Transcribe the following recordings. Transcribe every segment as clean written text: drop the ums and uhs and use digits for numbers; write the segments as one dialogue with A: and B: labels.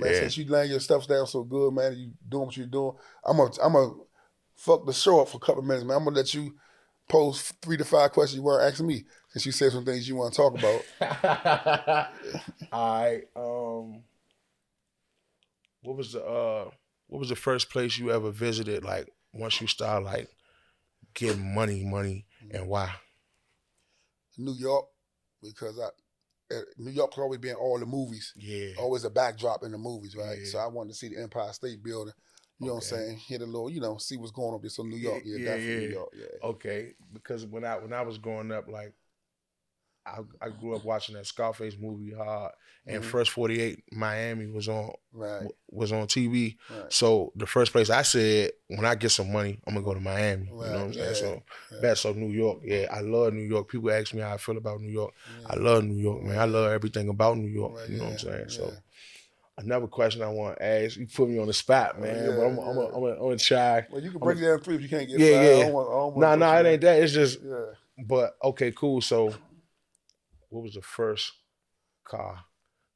A: man. Since you laying your stuff down so good, man, you doing what you're doing, I'm gonna fuck the show up for a couple of minutes, man. I'm gonna let you pose 3 to 5 questions you weren't asking me, since you said some things you want to talk about.
B: All right. What was the first place you ever visited? Like once you start like getting money, and why?
A: New York, because New York's always been all the movies.
B: Yeah.
A: Always a backdrop in the movies, right?
B: Yeah.
A: So I wanted to see the Empire State Building. You know what I'm saying? Hit a little, see what's going on there. So New York, definitely New York, yeah.
B: Okay, because when I was growing up, like I grew up watching that Scarface movie hard, and First 48 Miami was on TV.
A: Right.
B: So the first place I said, when I get some money, I'm gonna go to Miami.
A: Right.
B: You know what I'm saying? So that's New York. Yeah, I love New York. People ask me how I feel about New York. Yeah. I love New York, man. I love everything about New York. Right. You know what I'm saying? So another question I want to ask, you put me on the spot, man. But I'm gonna try.
A: Well, you can break it down 3 if you can't get 5. Yeah.
B: No, it ain't that. It's just. Yeah. But okay, cool. So, what was the first car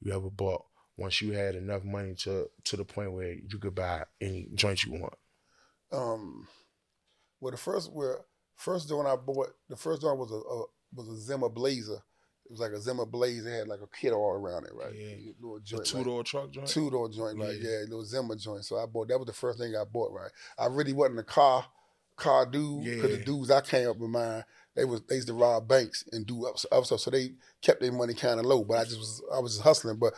B: you ever bought once you had enough money to the point where you could buy any joint you want?
A: Well, the first joint I bought, the first joint was a Zimmer Blazer. It was like a Zimmer Blazer. It had like a kit all around it, right?
B: Yeah.
A: Little joint,
B: a 2-door truck joint?
A: 2-door joint, right? Yeah, little Zimmer joint. So that was the first thing I bought, right? I really wasn't a car dude, because the dudes I came up with mine, they used to rob banks and do up stuff, so they kept their money kind of low. But I was just hustling. But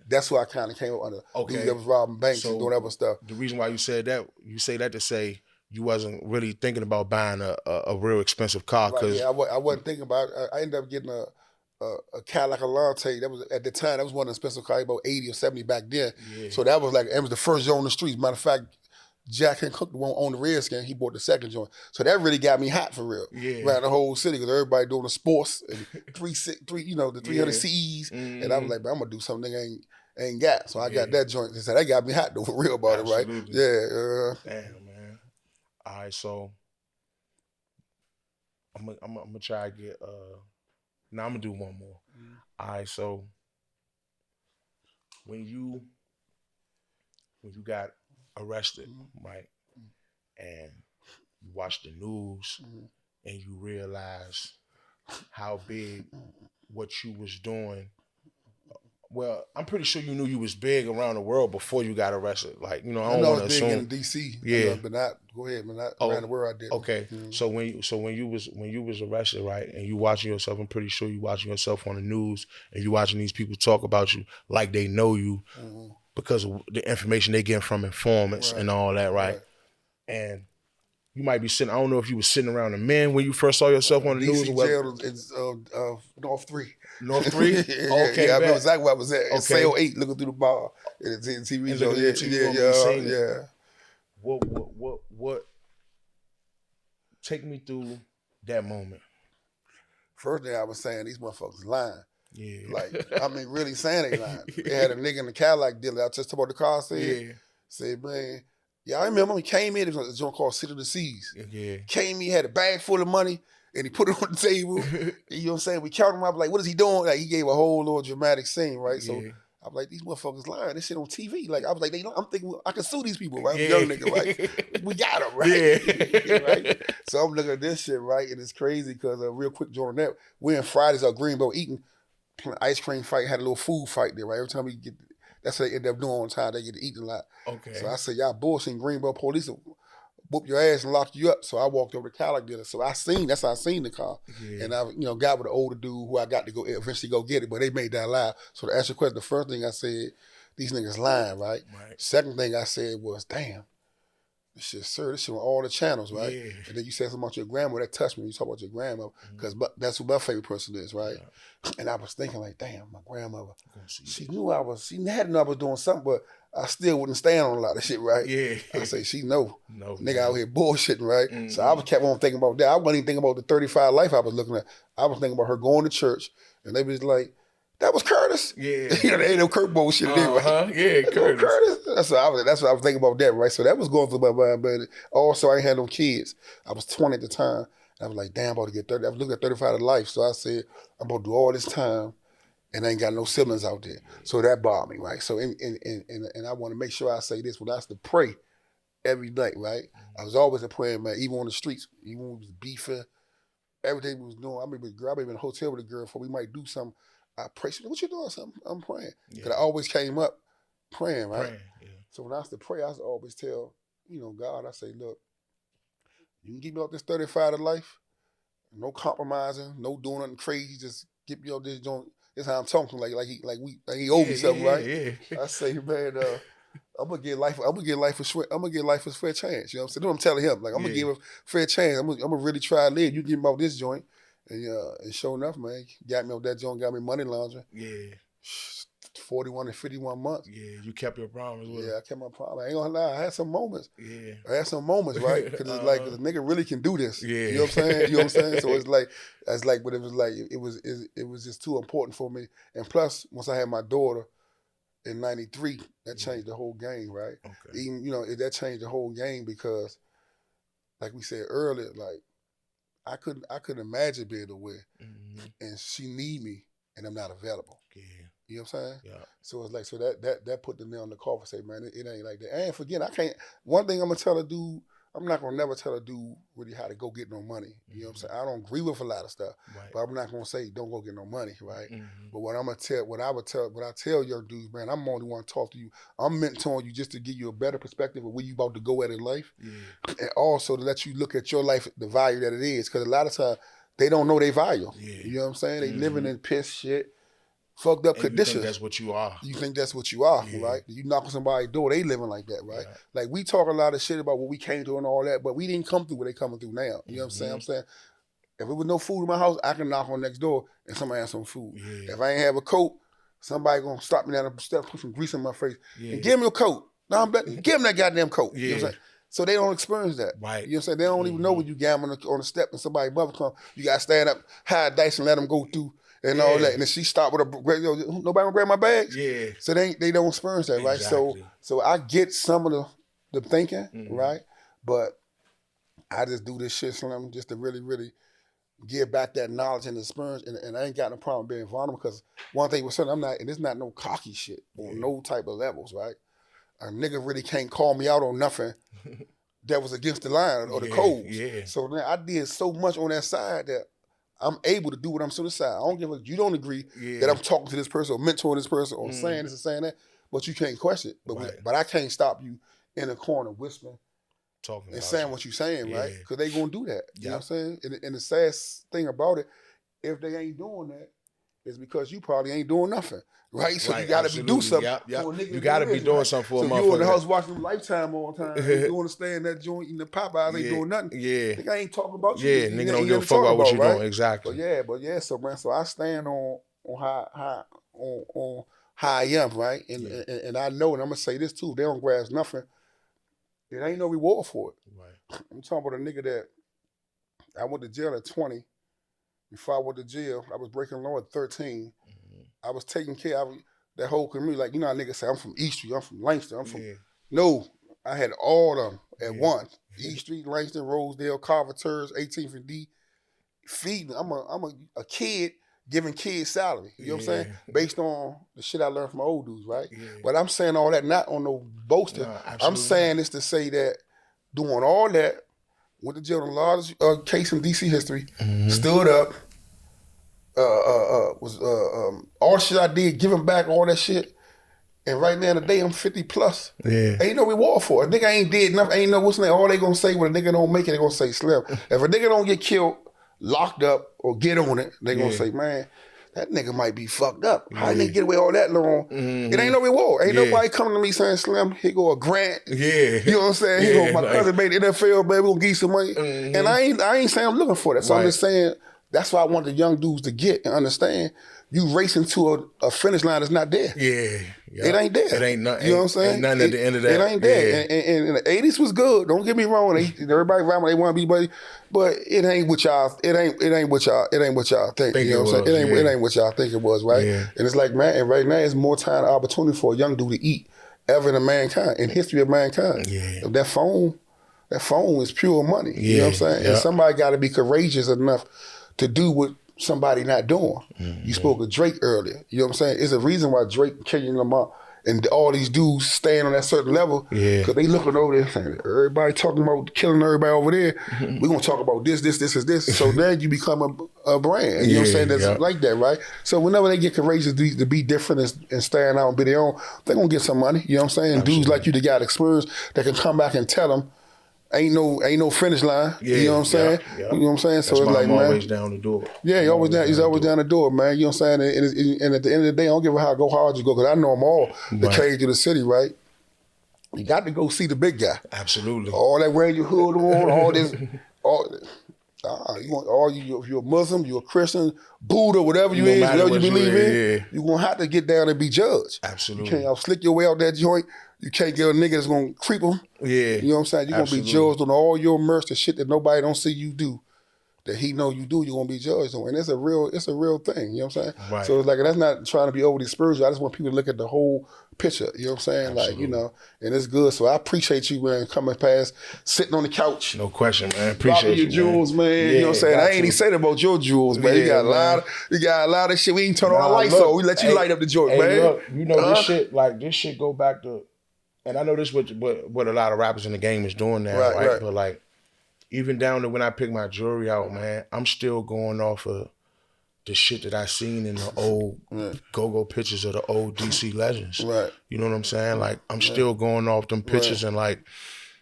A: that's who I kind of came up under. Dudes that was robbing banks and doing other stuff.
B: The reason why you said that, you say that to say you wasn't really thinking about buying a real expensive car.
A: Right, yeah, I wasn't thinking about it. I ended up getting a Cadillac Alante. That was at the time, that was one of the expensive cars, about 80 or 70 back then. Yeah. So that was it was the first joint on the streets. Matter of fact, Jack and Cook, the one on the Redskin, he bought the second joint. So that really got me hot for real. Yeah. Around the whole city, because everybody doing the sports and the 300 CEs. And I was like, man, I'm gonna do something they ain't got. So I got that joint. So that got me hot though, for real about it, right? Yeah.
B: Damn, man. All right, so I'm gonna try to get now I'm gonna do one more. All right, so when you got arrested, right, and you watch the news and you realize how big what you was doing. Well, I'm pretty sure you knew you was big around the world before you got arrested. Like, I don't want to assume.
A: I was big in D.C.
B: Yeah,
A: but not. Go ahead, man. Not around the world. I did.
B: Okay, so when you was arrested, right, and you watching yourself, I'm pretty sure you watching yourself on the news, and you watching these people talk about you like they know you because of the information they get from informants and all that, right? And you might be sitting. I don't know if you were sitting around the men when you first saw yourself on the news.
A: DC jail is North 3.
B: North 3? Okay,
A: I remember exactly where I was at. Okay. Cell 8, looking through the bar. And the TV show. Yeah.
B: What? Take me through that moment.
A: First thing I was saying, these motherfuckers lying.
B: Yeah.
A: Like, I mean, really saying they lying. They had a nigga in the Cadillac dealer. I just talked about the car. Said, man, yeah, I remember he came in. It was a joint called City of the Seas. Yeah. Came in, had a bag full of money, and he put it on the table. You know what I'm saying? We counted him up, like, what is he doing? Like, he gave a whole little dramatic scene, right? So I was like, these motherfuckers lying. This shit on TV. Like, I was like, I'm thinking I can sue these people, right? Young nigga, right? We got them, right? Right? So I'm looking at this shit, right? And it's crazy because real quick, Jordan, that we're in Fridays at Greenbow eating ice cream fight, had a little food fight there, right? Every time we get, that's what they end up doing on time. They get to eat a lot. Okay. So I said, y'all bullshitting, Greenbow police will whoop your ass and lock you up. So I walked over to Cadillac dealer. So that's how I seen the car. Yeah. And I, got with an older dude who I got to go eventually go get it, but they made that lie. So to answer your question, the first thing I said, these niggas lying, right? Second thing I said was, damn, this shit on all the channels, right? Yeah. And then you said something about your grandma, that touched me. You talk about your grandmother, because that's who my favorite person is, right? Yeah. And I was thinking like, damn, my grandmother, she had to know I was doing something, but I still wouldn't stand on a lot of shit, right? Yeah. I say, she know. Nigga out here bullshitting, right? So I kept on thinking about that. I wasn't even thinking about the 35 life I was looking at. I was thinking about her going to church, and they was like, that was Curtis. Yeah. There ain't no Curtbone shit there, right? Yeah, Curtis. That's what I was thinking about that, right? So that was going through my mind, but also I ain't had no kids. I was 20 at the time. I was like, damn, I'm about to get 30. I was looking at 35 to life. So I said, I'm about to do all this time and I ain't got no siblings out there. So that bothered me, right? So and I want to make sure I say this when I used to pray every night, right? I was always a praying man, even on the streets, even when we was beefing, everything we was doing. I remember in a hotel with a girl before we might do something. I pray. She said, what you doing? Something? I'm praying. Because I always came up praying, right? So when I used to pray, I used to always tell, God, I say, look, you can get me off this 35 to life. No compromising, no doing nothing crazy. Just get me off this joint. This how I'm talking like he owe me something, right? Yeah. I say, man, I'm gonna get life. I'm gonna get life a fair chance. You know what I'm saying? That's what I'm telling him. Like I'm gonna give a fair chance. I'm gonna really try to live. You get me off this joint, and sure enough, man, got me off that joint. Got me money laundering. Yeah. 41 and 51 months.
B: Yeah, you kept your promise with
A: him. I kept my promise. I ain't gonna lie, I had some moments. Yeah. I had some moments, right? Because it's like, the nigga really can do this. Yeah. You know what I'm saying? You know what I'm saying? So but it was like, it was just too important for me. And plus, once I had my daughter in 93, that changed the whole game, right? Okay. Even, that changed the whole game because, like we said earlier, like, I couldn't imagine being away. Mm-hmm. And she need me, and I'm not available. Yeah. You know what I'm saying? Yeah. So it's like, that put the nail in the coffin. Say, man, it ain't like that. And forget, one thing I'm gonna tell a dude, I'm not gonna never tell a dude really how to go get no money. You know what I'm saying? I don't agree with a lot of stuff, right. But I'm not gonna say don't go get no money, right? Mm-hmm. But what I tell young dudes, man, I'm only want to talk to you. I'm mentoring you just to give you a better perspective of where you about to go at in life, and also to let you look at your life, the value that it is. Because a lot of times they don't know their value. Yeah. You know what I'm saying? They living in piss shit. Fucked up conditions. You think
B: that's what you are.
A: You think that's what you are, right? You knock on somebody's door, they living like that, right? Like, we talk a lot of shit about what we came through and all that, but we didn't come through what they coming through now. You know what I'm saying? If there was no food in my house, I can knock on next door and somebody has some food. Yeah. If I ain't have a coat, somebody gonna stop me down the steps, put some grease in my face, and give me a coat. Now I'm betting, give them that goddamn coat. Yeah. You know what I'm saying? So they don't experience that. Right. You know what I'm saying? They don't even know when you gambling on the step and somebody's mother come, you gotta stand up, hide dice and let them go through. And all that, and then she stopped with nobody gonna grab my bags. Yeah. So they don't experience that, right? So I get some of the thinking, right? But I just do this shit, Slim, just to really, really give back that knowledge and experience. And I ain't got no problem being vulnerable because one thing with something I'm not, and it's not no cocky shit on no type of levels, right? A nigga really can't call me out on nothing that was against the line or the codes. Yeah. So then I did so much on that side that I'm able to do what I'm supposed to say. I don't give a, you don't agree that I'm talking to this person or mentoring this person or saying this and saying that, but you can't question it. But I can't stop you in a corner whispering, talking and saying what you're saying, right? Because they gonna do that. You know what I'm saying? And the sad thing about it, if they ain't doing that, it's because you probably ain't doing nothing. Right? So you gotta do something.
B: You gotta be doing something for a motherfucker.
A: So you in the house watching Lifetime all the time. You want to stay in that joint eating the Popeyes, ain't doing nothing. Yeah. Nigga ain't talking about you.
B: Yeah, nigga don't give a fuck about what you doing. Exactly.
A: But yeah, so man, so I stand on how I am, right? And I know, and I'm gonna say this too, if they don't grasp nothing, it ain't no reward for it. Right. I'm talking about a nigga that I went to jail at 20. Before I went to jail, I was breaking law at 13. I was taking care of that whole community. Like, you know how niggas say, I'm from East Street, I'm from Langston, I'm from... No, I had all of them at once. East Street, Langston, Rosedale, Carver-Terrace, 18th and D. Feeding. I'm a kid giving kids salary. You know what I'm saying? Based on the shit I learned from my old dudes, right? Yeah. But I'm saying all that not on no boasting. No, I'm saying this to say that doing all that, went to jail on the largest case in DC history, stood up, all the shit I did, giving back all that shit, and right now today I'm 50 plus. Yeah. Ain't no reward for it. A nigga ain't did nothing, ain't no what's name. All they gonna say when a nigga don't make it, they gonna say Slim. If a nigga don't get killed, locked up, or get on it, they gonna say, man, that nigga might be fucked up. How did they get away all that long? It ain't no reward. Ain't nobody coming to me saying, Slim, here go a grant. Yeah. You know what I'm saying? Here go my cousin made the NFL, baby, we'll give you some money. And I ain't saying I'm looking for that. So I'm just saying, that's why I want the young dudes to get and understand. You racing to a finish line that's not there. Yeah. It ain't there.
B: It ain't nothing.
A: You know what I'm saying?
B: Ain't nothing at the end of that.
A: It ain't there. And the 80s was good. Don't get me wrong. Everybody around they want to be buddy, but it ain't what y'all. It ain't what y'all think. You know what I'm saying? It ain't what y'all think it was, right? Yeah. And it's like, man, and right now it's more time and opportunity for a young dude to eat ever in mankind, in history of mankind. Yeah. If that phone is pure money. You know what I'm saying? And somebody got to be courageous enough to do what somebody not doing. You spoke of Drake earlier. You know what I'm saying? It's a reason why Drake, Kendrick Lamar, and all these dudes staying on that certain level.
B: Yeah.
A: Because they looking over there saying, everybody talking about killing everybody over there. We're going to talk about this. So then you become a brand. You know what I'm saying? That's like that, right? So whenever they get courageous to be different and stand out and be their own, they're going to get some money. You know what I'm saying? Absolutely. Dudes like you that got experience that can come back and tell them, ain't no finish line. You know what I'm saying? You know what I'm saying?
B: That's
A: so it's like,
B: I'm
A: man,
B: always down the door.
A: Yeah, he's always down the door, man. You know what I'm saying? And at the end of the day, I don't give a how hard you go, because I know them all that came to the city, right? You got to go see the big guy.
B: Absolutely.
A: All that wearing your hood on, all this, if you're a Muslim, you're a Christian, Buddha, whatever you is, whatever you believe in, you're gonna have to get down and be judged.
B: Absolutely.
A: You can't slick your way out that joint. You can't get a nigga that's gonna creep them.
B: Yeah.
A: You know what I'm saying? You're gonna be judged on all your merch, the shit that nobody don't see you do, that he know you do, you're gonna be judged on. And it's a real thing, you know what I'm saying? Right. So it's like, that's not trying to be overly spiritual. I just want people to look at the whole picture, you know what I'm saying? Absolutely. Like, you know, and it's good. So I appreciate you, man, coming past, sitting on the couch.
B: No question, man. Appreciate
A: your jewels, man. Yeah, you know what I'm saying? I ain't even saying about your jewels, man. You got a lot of shit. We ain't turn on the lights, so we let you light up the joint, man.
B: Look, you know, this shit go back to, and I know this what a lot of rappers in the game is doing now, right? But like, even down to when I pick my jewelry out, man, I'm still going off of the shit that I seen in the old go-go pictures of the old DC legends. Right. You know what I'm saying? Like, I'm still going off them pictures and like,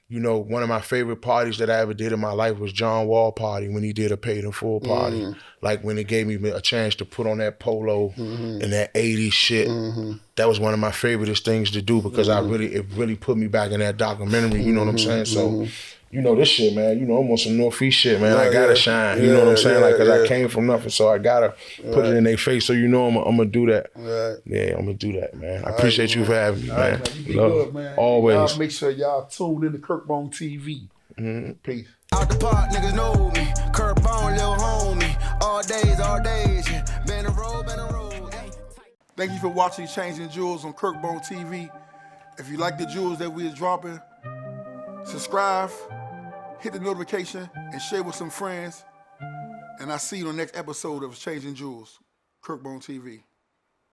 B: you know, one of my favorite parties that I ever did in my life was John Wall party, when he did a Pt8of8 party. Like, when it gave me a chance to put on that polo and that 80s shit. That was one of my favorite things to do, because it really put me back in that documentary, you know what I'm saying? So, you know, this shit, man, you know, I'm on some Northeast shit, man. I gotta shine, you know what I'm saying? Like, cause I came from nothing, so I gotta put it in their face, so you know I'm gonna do that. Yeah, I'm gonna do that, man. I appreciate you for having me, man.
A: You be good, man.
B: Always.
A: Y'all make sure y'all tune in to Curtbonetv. Peace.
C: Out the park, niggas know me. Curtbone, little homie. All days, yeah. Been a roll.
A: Thank you for watching Changing Jewels on Curtbonetv. If you like the jewels that we are dropping, subscribe, hit the notification, and share with some friends. And I'll see you on the next episode of Changing Jewels, Curtbonetv.